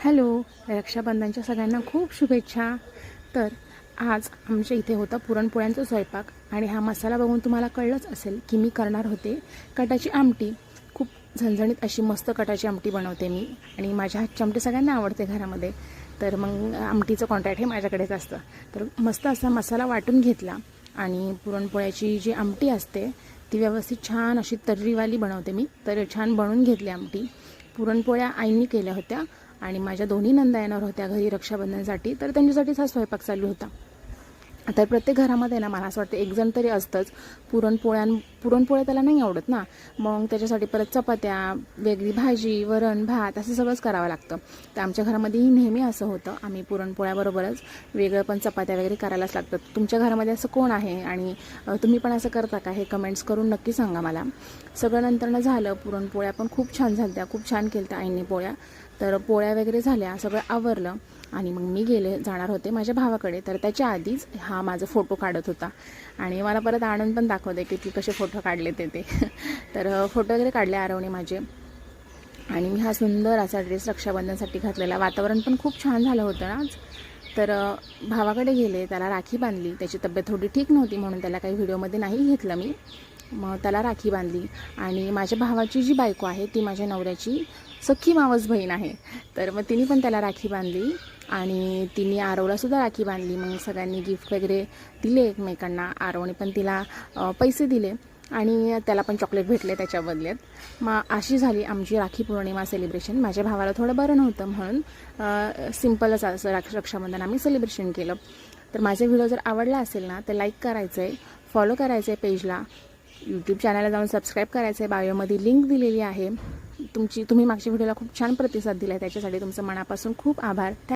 Hello, रक्षाबंधनच्या सगळ्यांना खूप शुभेच्छा. तर आज आमच्या इथे होता पुरणपोळ्यांचा स्वयंपाक आणि हा मसाला बघून तुम्हाला कळलंच असेल की मी करणार होते कटाची आमटी. खूप झणझणीत अशी मस्त कटाची आमटी बनवते मी आणि माझ्या हातची आमटी सगळ्यांना आवडते घरामध्ये. तर मग आमटीचं कॉन्ट्रॅक्ट हे माझ्याकडेच असतं. तर मस्त असा मसाला वाटून घेतला आणि पुरणपोळ्याची जी आमटी असते ती व्यवस्थित छान अशी तर्रीवाली बनवते मी. तर छान बनवून घेतली आमटी. पुरणपोळ्या आईंनी केल्या होत्या आणि माझ्या दोन्ही नंदा येणार होत्या घरी रक्षाबंधनसाठी, तर त्यांच्यासाठीच हा स्वयंपाक चालू होता. तर प्रत्येक घरामध्ये ना मला असं वाटतं एक जण तरी असतंच. पुरणपोळ्या त्याला नाही आवडत ना, मग त्याच्यासाठी परत चपात्या, वेगळी भाजी, वरण भात असं सगळंच करावं लागतं. तर आमच्या घरामध्येही नेहमी असं होतं, आम्ही पुरणपोळ्याबरोबरच वेगळं पण चपात्या वगैरे करायलाच लागतात. तुमच्या घरामध्ये असं कोण आहे आणि तुम्ही पण असं करता का, हे कमेंट्स करून नक्की सांगा मला. सगळं नंतरनं झालं, पुरणपोळ्या पण खूप छान झाल्या, खूप छान केल्या आईंनी पोळ्या. तर पोळ्या वगैरे झाल्या, सगळं आवरलं आणि मग मी जाणार होते माझ्या भावाकडे. तर त्याच्या आधीच हा माझा फोटो काढत होता आणि मला परत आणून पण दाखवते की ती कसे फोटो काढले ते तर फोटो वगैरे काढले आरवने माझे. आणि मी हा सुंदर असा ड्रेस रक्षाबंधनसाठी घातलेला. वातावरण पण खूप छान झालं होतं ना आज. तर भावाकडे गेले, त्याला राखी बांधली. त्याची तब्येत थोडी ठीक नव्हती म्हणून त्याला काही व्हिडिओमध्ये नाही घेतलं मी. मग त्याला राखी बांधली आणि माझ्या भावाची जी बायको आहे ती माझ्या नवऱ्याची सख्खी मावस बहीण आहे. तर मग तिने पण त्याला राखी बांधली आणि तिने आरवलासुद्धा राखी बांधली. मग सगळ्यांनी गिफ्ट वगैरे दिले एकमेकांना. आरवने पण तिला पैसे दिले आणि त्याला पण चॉकलेट भेटले त्याच्या बदल्यात. मग अशी झाली आमची राखी पौर्णिमा सेलिब्रेशन. माझ्या भावाला थोडं बरं नव्हतं म्हणून सिम्पलच असं रक्षाबंधन आम्ही सेलिब्रेशन केलं. तर माझा व्हिडिओ जर आवडला असेल ना तर लाईक करायचं आहे, फॉलो करायचं आहे पेजला, यूट्यूब चॅनलला जाऊन सबस्क्राईब करायचं आहे. बायोमध्ये लिंक दिलेली आहे. तुम्ही मागच्या व्हिडिओला खूप छान प्रतिसाद दिला आहे, त्याच्यासाठी तुमचं मनापासून खूप आभार.